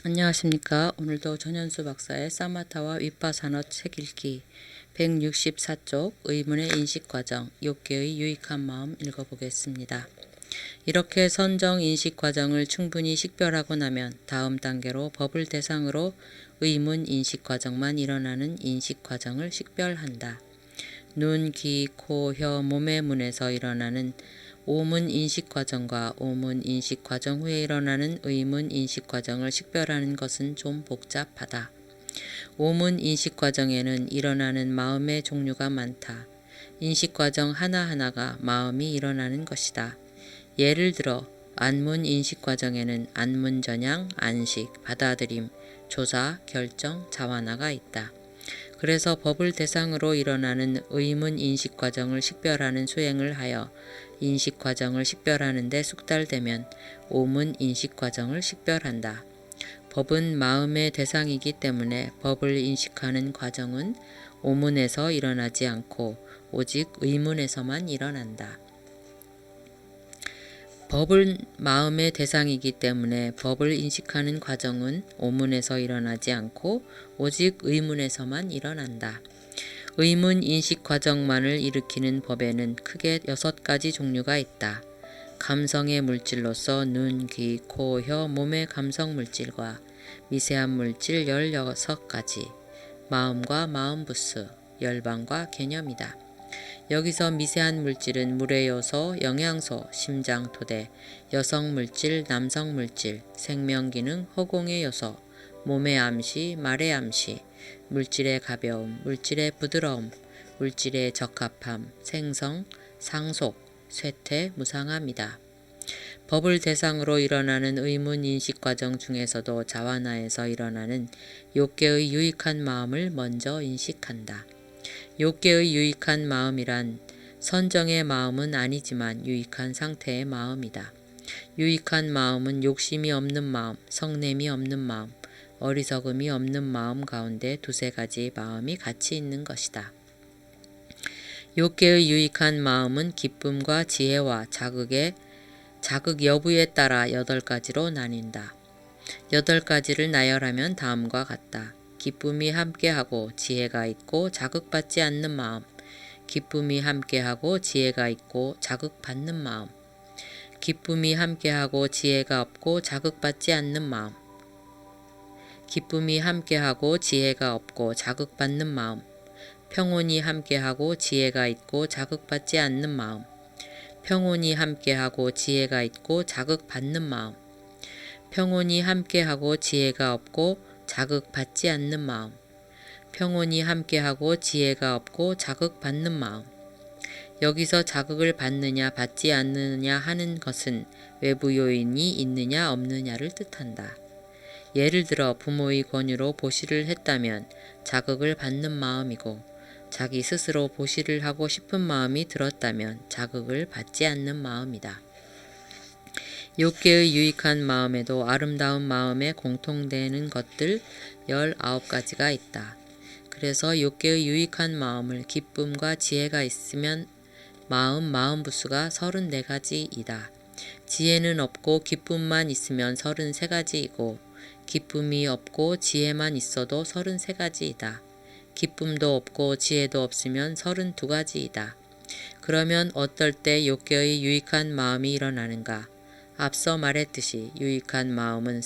안녕하십니까. 오늘도 전현수 박사의 사마타와 위파사나 책 읽기 164쪽 의문의 인식과정 욕계의 유익한 마음 읽어보겠습니다. 이렇게 선정 인식과정을 충분히 식별하고 나면 다음 단계로 법을 대상으로 의문 인식과정만 일어나는 인식과정을 식별한다. 눈, 귀, 코, 혀, 몸의 문에서 일어나는 오문 인식과정과 오문 인식과정 후에 일어나는 의문 인식과정을 식별하는 것은 좀 복잡하다. 오문 인식과정에는 일어나는 마음의 종류가 많다. 인식과정 하나하나가 마음이 일어나는 것이다. 예를 들어 안문 인식과정에는 안문 전향, 안식, 받아들임, 조사, 결정, 자완화가 있다. 그래서 법을 대상으로 일어나는 의문 인식과정을 식별하는 수행을 하여 인식과정을 식별하는 데 숙달되면 오문 인식과정을 식별한다. 법은 마음의 대상이기 때문에 법을 인식하는 과정은 오문에서 일어나지 않고 오직 의문에서만 일어난다. 법은 마음의 대상이기 때문에 법을 인식하는 과정은 오문에서 일어나지 않고 오직 의문에서만 일어난다. 의문 인식 과정만을 일으키는 법에는 크게 6가지 종류가 있다. 감성의 물질로서 눈, 귀, 코, 혀, 몸의 감성 물질과 미세한 물질 16가지, 마음과 마음부스, 열방과 개념이다. 여기서 미세한 물질은 물의 요소, 영양소, 심장, 토대, 여성 물질, 남성 물질, 생명기능, 허공의 요소, 몸의 암시, 말의 암시, 물질의 가벼움, 물질의 부드러움, 물질의 적합함, 생성, 상속, 쇠퇴, 무상함이다. 법을 대상으로 일어나는 의문 인식 과정 중에서도 자완화에서 일어나는 욕계의 유익한 마음을 먼저 인식한다. 욕계의 유익한 마음이란 선정의 마음은 아니지만 유익한 상태의 마음이다. 유익한 마음은 욕심이 없는 마음, 성냄이 없는 마음, 어리석음이 없는 마음 가운데 2-3가지 마음이 같이 있는 것이다. 욕계의 유익한 마음은 기쁨과 지혜와 자극 여부에 따라 8가지로 나뉜다. 8가지를 나열하면 다음과 같다. 기쁨이 함께하고 지혜가 있고 자극받지 않는 마음, 기쁨이 함께하고 지혜가 있고 자극받는 마음, 기쁨이 함께하고 지혜가 없고 자극받지 않는 마음, 기쁨이 함께하고 지혜가 없고 자극받는 마음, 평온이 함께하고 지혜가 있고 자극받지 않는 마음, 평온이 함께하고 지혜가 있고 자극받는 마음, 평온이 함께하고 지혜가 없고 자극받지 않는 마음, 평온이 함께하고 지혜가 없고 자극받는 마음. 여기서 자극을 받느냐 받지 않느냐 하는 것은 외부 요인이 있느냐 없느냐를 뜻한다. 예를 들어 부모의 권유로 보시를 했다면 자극을 받는 마음이고 자기 스스로 보시를 하고 싶은 마음이 들었다면 자극을 받지 않는 마음이다. 욕계의 유익한 마음에도 아름다운 마음에 공통되는 것들 19가지가 있다. 그래서 욕계의 유익한 마음을 기쁨과 지혜가 있으면 마음부수가 34가지이다. 지혜는 없고 기쁨만 있으면 33가지이고 기쁨이 없고 지혜만 있어도 33가지이다. 기쁨도 없고 지혜도 없으면 32가지이다. 그러면 어떨 때 욕계의 유익한 마음이 일어나는가? 앞서 말했듯이 유익한 마음은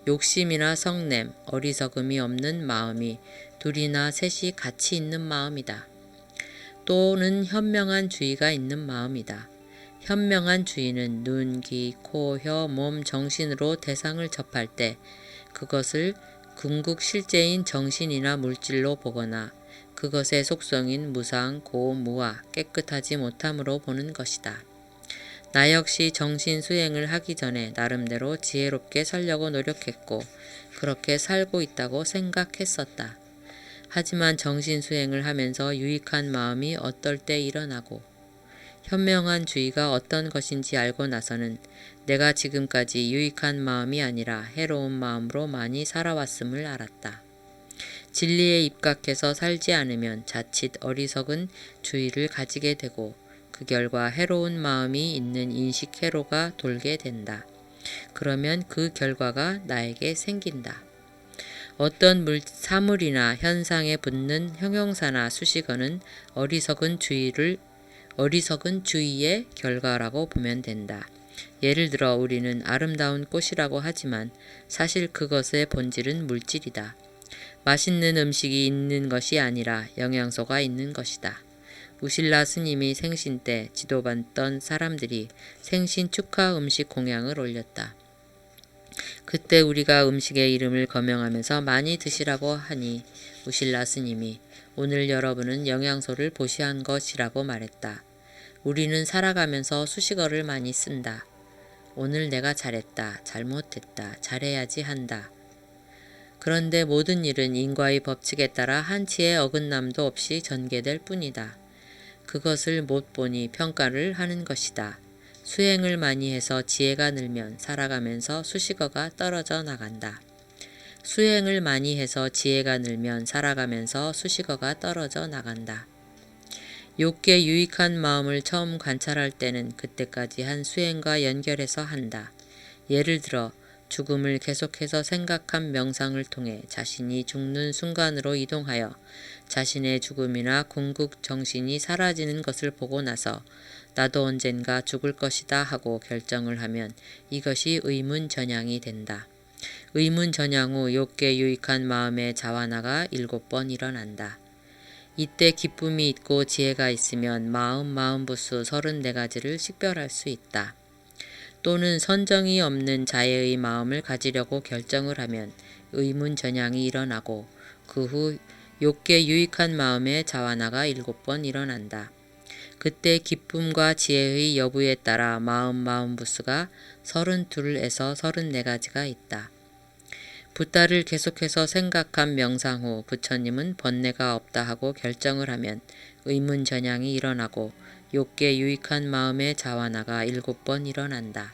욕심이나 성냄, 어리석음이 없는 마음이 2이나 3이 같이 있는 마음이다. 또는 현명한 주의가 있는 마음이다. 현명한 주의는 눈, 귀, 코, 혀, 몸, 정신으로 대상을 접할 때 그것을 궁극 실제인 정신이나 물질로 보거나 그것의 속성인 무상, 고, 무아, 깨끗하지 못함으로 보는 것이다. 나 역시 정신 수행을 하기 전에 나름대로 지혜롭게 살려고 노력했고 그렇게 살고 있다고 생각했었다. 하지만 정신 수행을 하면서 유익한 마음이 어떨 때 일어나고 현명한 주의가 어떤 것인지 알고 나서는 내가 지금까지 유익한 마음이 아니라 해로운 마음으로 많이 살아왔음을 알았다. 진리에 입각해서 살지 않으면 자칫 어리석은 주의를 가지게 되고 그 결과 해로운 마음이 있는 인식 회로가 돌게 된다. 그러면 그 결과가 나에게 생긴다. 어떤 사물이나 현상에 붙는 형용사나 수식어는 어리석은 주의의 결과라고 보면 된다. 예를 들어 우리는 아름다운 꽃이라고 하지만 사실 그것의 본질은 물질이다. 맛있는 음식이 있는 것이 아니라 영양소가 있는 것이다. 우실라 스님이 생신 때 지도받던 사람들이 생신 축하 음식 공양을 올렸다. 그때 우리가 음식의 이름을 거명하면서 많이 드시라고 하니 우실라 스님이 오늘 여러분은 영양소를 보시한 것이라고 말했다. 우리는 살아가면서 수식어를 많이 쓴다. 오늘 내가 잘했다, 잘못했다, 잘해야지 한다. 그런데 모든 일은 인과의 법칙에 따라 한치의 어긋남도 없이 전개될 뿐이다. 그것을 못 보니 평가를 하는 것이다. 수행을 많이 해서 지혜가 늘면 살아가면서 수식어가 떨어져 나간다. 수행을 많이 해서 지혜가 늘면 살아가면서 수식어가 떨어져 나간다. 욥게 유익한 마음을 처음 관찰할 때는 그때까지 한 수행과 연결해서 한다. 예를 들어 죽음을 계속해서 생각한 명상을 통해 자신이 죽는 순간으로 이동하여 자신의 죽음이나 궁극 정신이 사라지는 것을 보고 나서 나도 언젠가 죽을 것이다 하고 결정을 하면 이것이 의문전향이 된다. 의문전향 후 욥게 유익한 마음의 자완화가 7번 일어난다. 이때 기쁨이 있고 지혜가 있으면 마음부수 34가지를 식별할 수 있다. 또는 선정이 없는 자애의 마음을 가지려고 결정을 하면 의문전향이 일어나고 그 후 욥게 유익한 마음의 자완화가 7번 일어난다. 그때 기쁨과 지혜의 여부에 따라 마음부수가 32에서 34가지가 있다. 붓다를 계속해서 생각한 명상 후 부처님은 번뇌가 없다 하고 결정을 하면 의문전향이 일어나고 욥게 유익한 마음의 자완화가 7번 일어난다.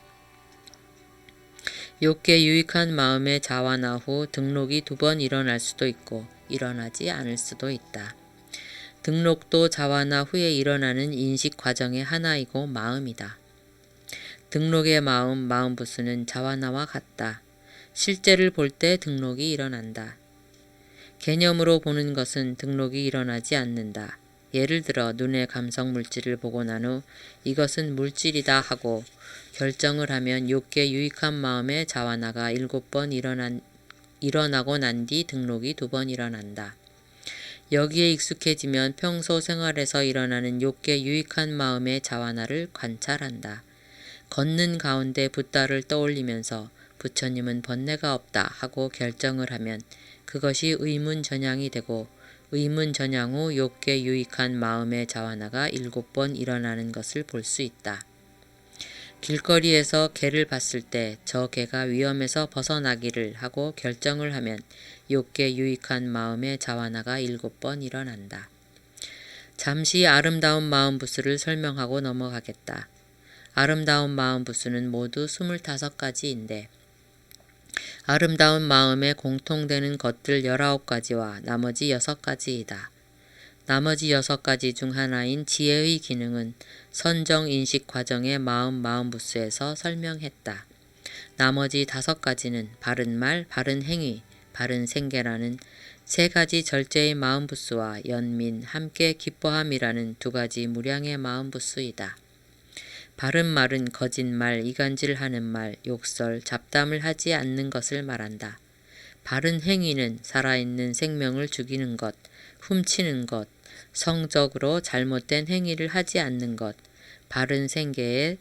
욥게 유익한 마음의 자완화 후 등록이 2번 일어날 수도 있고 일어나지 않을 수도 있다. 등록도 자완화 후에 일어나는 인식 과정의 하나이고 마음이다. 등록의 마음부수는 자완화와 같다. 실제를 볼 때 등록이 일어난다. 개념으로 보는 것은 등록이 일어나지 않는다. 예를 들어 눈의 감성 물질을 보고 난 후 이것은 물질이다 하고 결정을 하면 욥게 유익한 마음의 자완화가 7번 일어나고 난 뒤 등록이 2번 일어난다. 여기에 익숙해지면 평소 생활에서 일어나는 욥게 유익한 마음의 자완화를 관찰한다. 걷는 가운데 붓다를 떠올리면서 부처님은 번뇌가 없다 하고 결정을 하면 그것이 의문전향이 되고 의문전향 후 욥게 유익한 마음의 자완화가 7번 일어나는 것을 볼 수 있다. 길거리에서 개를 봤을 때 저 개가 위험에서 벗어나기를 하고 결정을 하면 욥게 유익한 마음의 자완화가 7번 일어난다. 잠시 아름다운 마음부수를 설명하고 넘어가겠다. 아름다운 마음부수는 모두 25가지인데 아름다운 마음에 공통되는 것들 19가지와 나머지 6가지이다. 나머지 6가지 중 하나인 지혜의 기능은 선정인식 과정의 마음부수에서 설명했다. 나머지 5가지는 바른말, 바른행위, 바른생계라는 3가지 절제의 마음부수와 연민, 함께 기뻐함이라는 2가지 무량의 마음부수이다. 바른 말은 거짓말, 이간질하는 말, 욕설, 잡담을 하지 않는 것을 말한다. 바른 행위는 살아있는 생명을 죽이는 것, 훔치는 것, 성적으로 잘못된 행위를 하지 않는 것, 바른 생계에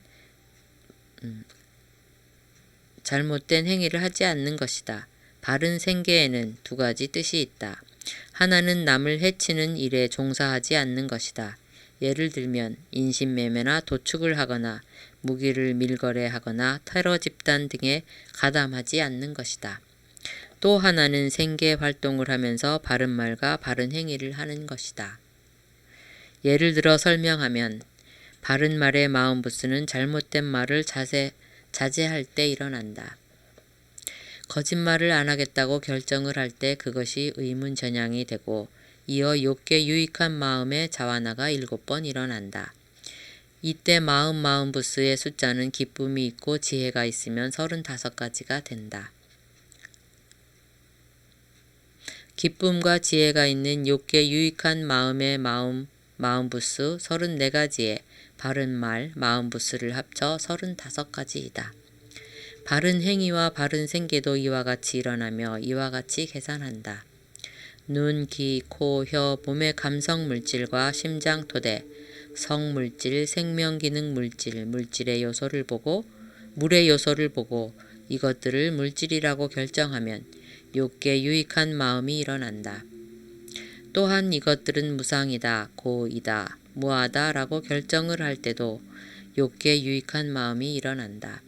잘못된 행위를 하지 않는 것이다. 바른 생계에는 2가지 뜻이 있다. 하나는 남을 해치는 일에 종사하지 않는 것이다. 예를 들면 인신매매나 도축을 하거나 무기를 밀거래하거나 테러 집단 등에 가담하지 않는 것이다. 또 하나는 생계 활동을 하면서 바른 말과 바른 행위를 하는 것이다. 예를 들어 설명하면 바른 말의 마음부수는 잘못된 말을 자제할 때 일어난다. 거짓말을 안 하겠다고 결정을 할 때 그것이 의문전향이 되고 이어 욥게 유익한 마음의 자완화가 7번 일어난다. 이때 마음부스의 숫자는 기쁨이 있고 지혜가 있으면 35가지가 된다. 기쁨과 지혜가 있는 욥게 유익한 마음의 마음부스 34가지에 바른 말 마음부스를 합쳐 35가지이다. 바른 행위와 바른 생계도 이와 같이 일어나며 이와 같이 계산한다. 눈, 귀, 코, 혀, 몸의 감성 물질과 심장 토대, 성물질, 생명기능 물질, 물질의 요소를 보고 물의 요소를 보고 이것들을 물질이라고 결정하면 욥게 유익한 마음이 일어난다. 또한 이것들은 무상이다, 고이다, 무하다 라고 결정을 할 때도 욥게 유익한 마음이 일어난다.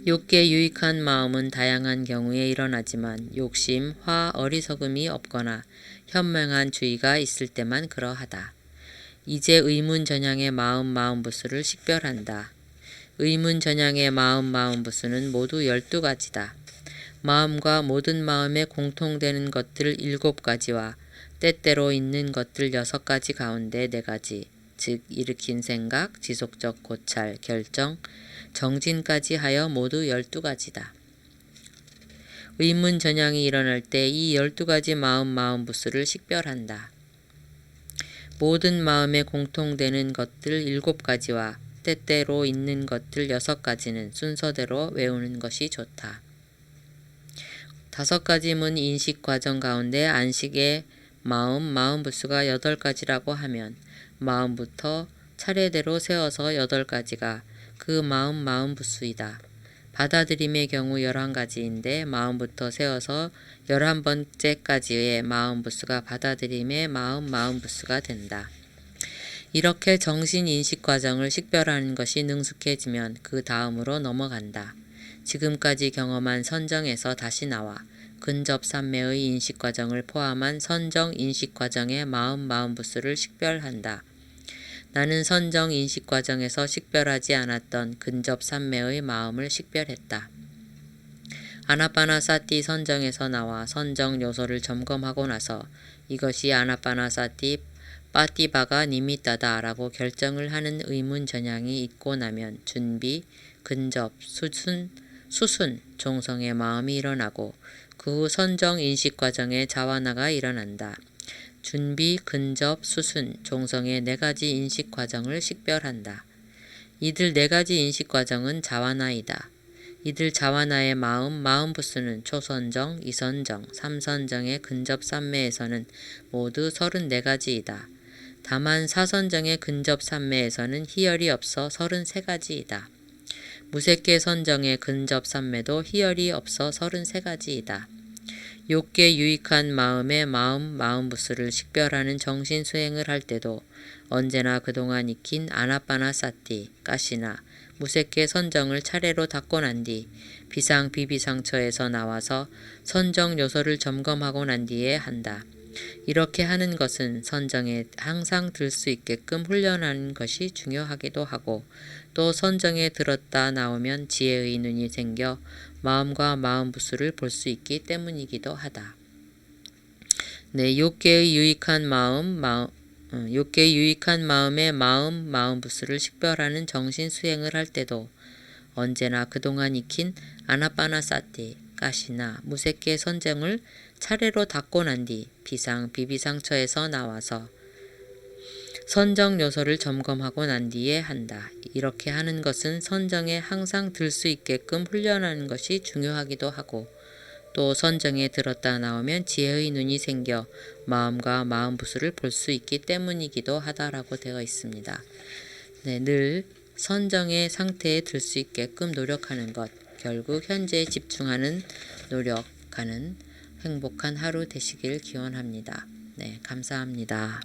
욥게 유익한 마음은 다양한 경우에 일어나지만 욕심, 화, 어리석음이 없거나 현명한 주의가 있을 때만 그러하다. 이제 의문전향의 마음부스를 식별한다. 의문전향의 마음부스는 모두 12가지다. 마음과 모든 마음에 공통되는 것들 7가지와 때때로 있는 것들 6가지 가운데 4가지, 즉 일으킨 생각, 지속적 고찰, 결정, 정진까지 하여 모두 12가지다. 의문전향이 일어날 때 이 12가지 마음부스를 식별한다. 모든 마음에 공통되는 것들 7가지와 때때로 있는 것들 6가지는 순서대로 외우는 것이 좋다. 5가지 문 인식 과정 가운데 안식의 마음부스가 8가지라고 하면 마음부터 차례대로 세워서 8가지가 그 마음부스이다. 받아들임의 경우 11가지인데 마음부터 세워서 11번째까지의 마음부스가 받아들임의 마음부스가 된다. 이렇게 정신인식 과정을 식별하는 것이 능숙해지면 그 다음으로 넘어간다. 지금까지 경험한 선정에서 다시 나와 근접산매의 인식 과정을 포함한 선정 인식 과정의 마음부스를 식별한다. 나는 선정 인식 과정에서 식별하지 않았던 근접산매의 마음을 식별했다. 아나빠나사티 선정에서 나와 선정 요소를 점검하고 나서 이것이 아나빠나사티 빠띠바가 니미따다 라고 결정을 하는 의문전향이 있고 나면 준비, 근접, 수순, 종성의 마음이 일어나고 그 후 선정 인식 과정에 자완화가 일어난다. 준비, 근접, 수순, 종성의 4가지 인식 과정을 식별한다. 이들 4가지 인식 과정은 자완화이다. 이들 자완화의 마음부스는 초선정, 이선정, 삼선정의 근접산매에서는 모두 34가지이다. 다만 사선정의 근접산매에서는 희열이 없어 33가지이다. 무색계 선정의 근접산매도 희열이 없어 33가지이다. 욥게 유익한 마음의 마음부스를 식별하는 정신수행을 할 때도 언제나 그동안 익힌 아나빠나사티, 가시나, 무색계 선정을 차례로 닦고 난 뒤 비상비비상처에서 나와서 선정 요소를 점검하고 난 뒤에 한다. 이렇게 하는 것은 선정에 항상 들 수 있게끔 훈련하는 것이 중요하기도 하고 또 선정에 들었다 나오면 지혜의 눈이 생겨 마음과 마음부스를 볼 수 있기 때문이기도 하다. 네, 욥게의 유익한 마음의 마음부스를 식별하는 정신 수행을 할 때도 언제나 그동안 익힌 아나빠나사티, 가시나, 무색계 선정을 차례로 닦고 난 뒤 비비상처에서 나와서 선정 요소를 점검하고 난 뒤에 한다. 이렇게 하는 것은 선정에 항상 들 수 있게끔 훈련하는 것이 중요하기도 하고 또 선정에 들었다 나오면 지혜의 눈이 생겨 마음과 마음부스를 볼 수 있기 때문이기도 하다라고 되어 있습니다. 네, 늘 선정의 상태에 들 수 있게끔 노력하는 것, 결국 현재에 집중하는 노력하는 행복한 하루 되시길 기원합니다. 네, 감사합니다.